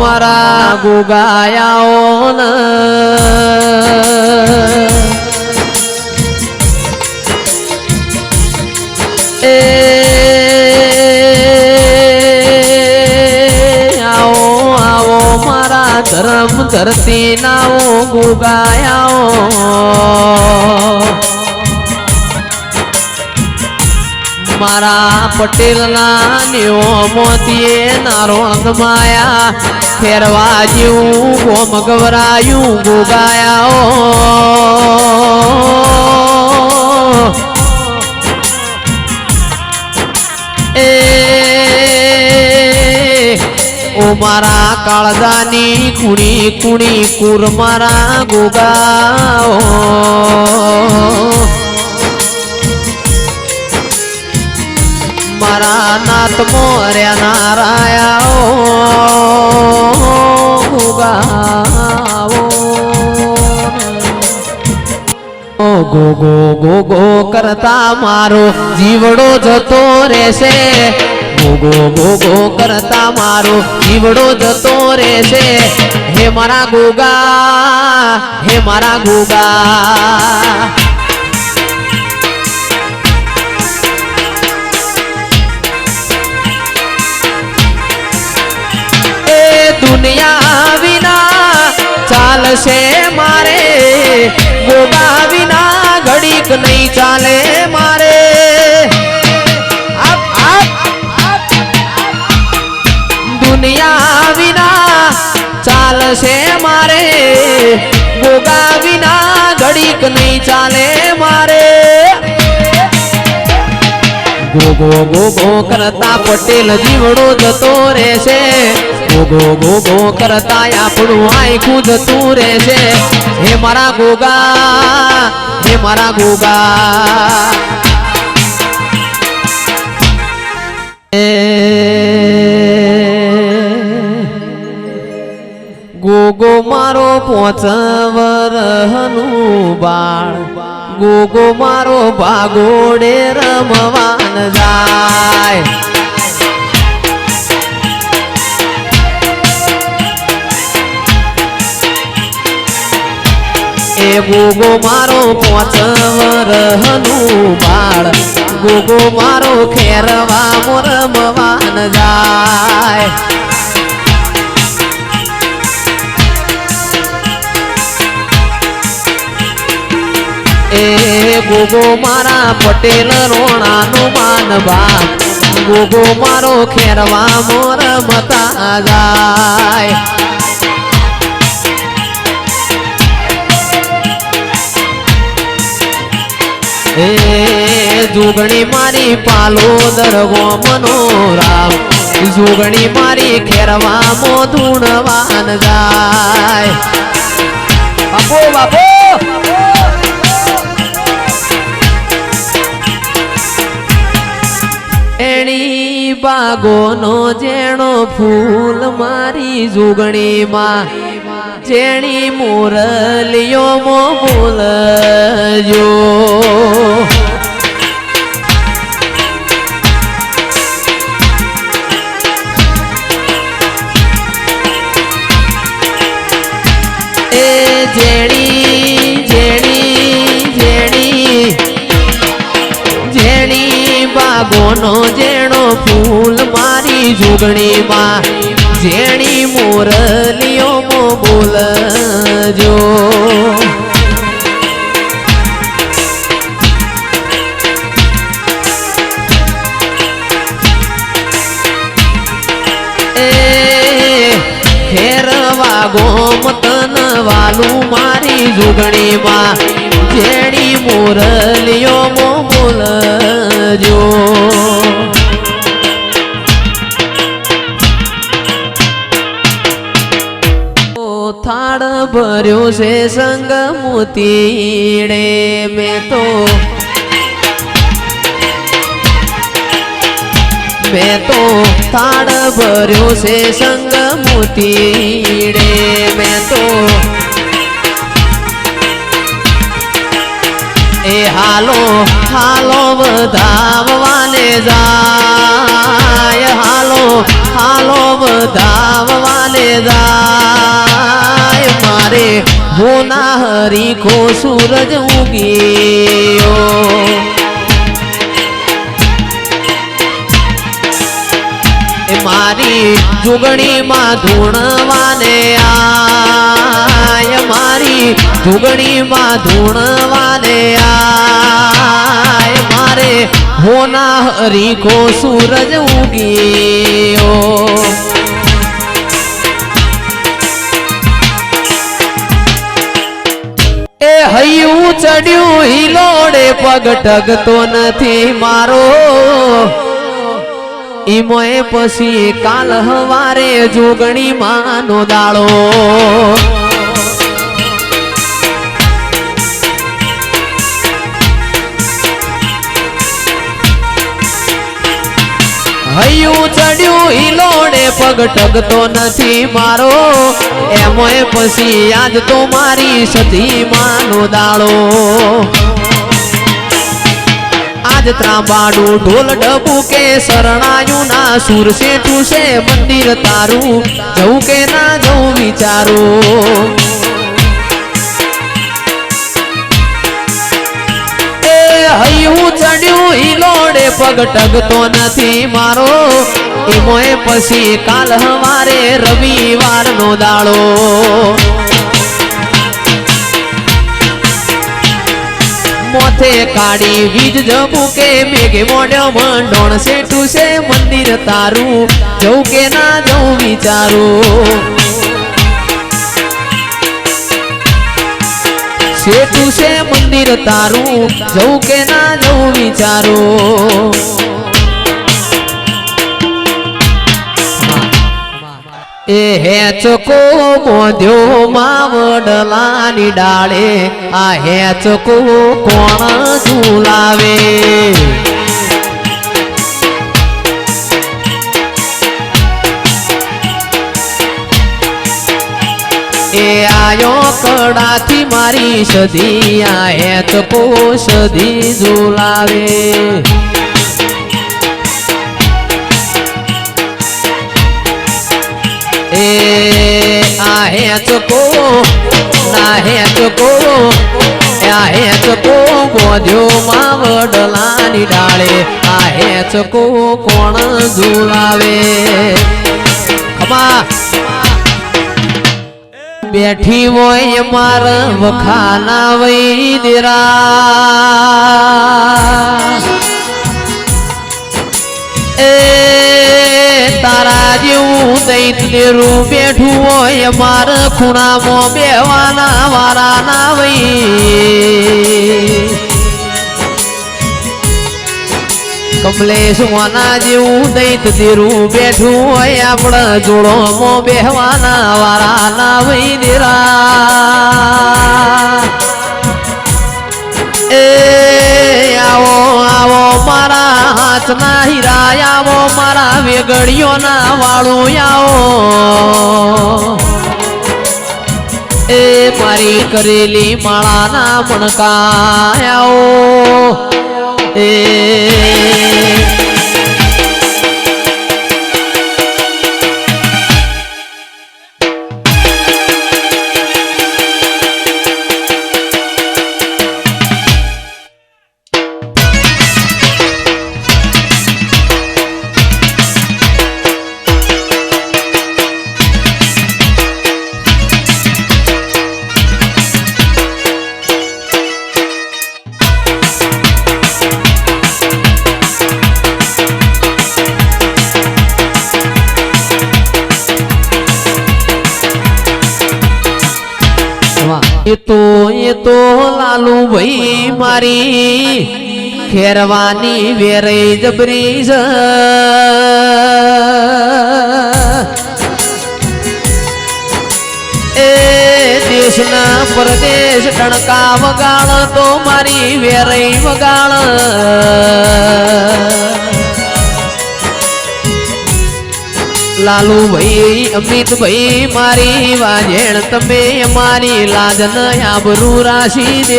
મારા ગુગાયાઓ ન ધર્મ ધરતી નાઓ ગુગાયાઓ મારા પટેલ ના નિયમોથી નારોણ માયા ફેરવા જેવું ગોમ ગવરાયું ગુગાયાઓ ઓ મારા કાળજાની કુણી કુણી કુર મારા ગોગાઓ મારા નાથ Morya નારાયાઓ ગોગાઓ go go go go કરતા મારો જીવડો જતો રહેશે ગો ગો ગો કરતા મારો જીવડો જતો રહેશે હે મારા ગોગા હે મારા ગોગા એ દુનિયા વિના ચાલશે મારે ગોગા વિના ઘડીક નહીં ચાલે મારે દુનિયા વિના ચાલશે મારે ગોગા વિના ઘડીક નહીં ચાલે મારે ગો ગો ગો ગો કરતા પટેલ જીવડો જતો રહેશે ગો ગો ગો ગો કરતા આપણું આખું જતું રહેશે હે મારા ગોગા હે મારા ગોગા ગોગો મારો 5 વરહનું બાળ ગોગો મારો ભાગોડે રમવાન જાય એ ગોગો મારો 5 વરહનું બાળ ગોગો મારો ખેરવા રમવાન જાય એ ગોગો મારા પટેલ રોણાનું માન બાપ ગોગો મારો ખેરવા રમતા જાય એ જોગણી મારી પાલો દરગો મનોરામ જોગણી મારી ખેરવા ધૂણવાન જાય બાપો બાપો એણી બાગોનો જેણો ફૂલ મારી જોગણીમાં જેણી મોરલીઓ મો બોલજો એ જેણી જેણી જેણી જેણી બાગોનો જેણો ફૂલ મારી જોગણીમાં જેણી મોરલીઓ મો બોલજો એ ખેરવા ગોમતન વાલું મારી જોગણીમાં જેણી મોરલીઓ મો બોલજો થાળ ભર્યો છે સંગ મોતીડે મેં તો થાળ ભર્યો છે સંગ મોતીડે મેં તો એ હાલો હાલો વધાવવાને જાય હાલો હાલો વધાવવાને જાય મારે હોના હરીખો સૂરજ ઉગ્યો મારી જુગણી માં ધૂણવાને આય મારી જુગણી માં ધૂણવાને આય મારે હોના હરીખો સૂરજ ઉગ્યો એ હૈયું ચડ્યું હિલોડે પગ ટગતો નથી મારો ઈમોએ પછી કાલ હવારે જોગણી માનો દાળો હૈયું ચડ્યું હિલોડે પગ ટગતો નથી મારો એમોએ પછી આજ તો મારી સતી માનો દાળો આજ ત્રાંબાડું ઢોલ ડબુ કે શરણાયું ના સુર છે ટુસે મંદિર તારું જવું કે ના જવું વિચારું એ હૈયું ચડ્યું હિલોડે પગ ટગતો નથી મારો એમોએ પછી કાલ હવારે રવિવાર નો દાડો મોથે કાઢી વીજ જબુકે મેઘે મોઢ્યો મંડોણ સેઠું છે મંદિર તારું જવું કે ના જવું વિચારું સેઠું છે મંદિર તારું જવું કે ના જવું વિચારું એ હેચકો મોધ્યો માવડલાની ડાળે આ હેચકો કોણ ઝુલાવે એ આયો કડાથી મારી સદી આ હેચકો સદી ઝુલાવે એ આ હેચકો ના હેચકો આ હેચકો મોધ્યો માવડલાની ડાળે આ હેચકો કોણ ઝુલાવે ખમા બેઠી હોય માર વખાના વૈદરા એ તારા જેવું દૈત દેરું બેઠું હોય માર ખૂણામાં બેવાના વારા ના વઈ કમલેશ મોના જેવું દૈત દેરું બેઠું હોય આપણા જોડોમાં બેહવાના વારા ના વઈ દેરા એ આવો આવો મારા હાથના હીરા આવો મારા વેગડીઓના વાળું આવો એ મારી કરેલી માળાના મણકા આવો એ એ તો લાલુ ભાઈ મારી ખેરવાની વેરે જબરી છે એ દેશના પરદેશ ટણકા વગાડ તો મારી વેરે વગાડ લાલુ ભાઈ અમિત ભાઈ મારી વાજેણ તમે મારી લાજ ન આબરૂ રાશી દે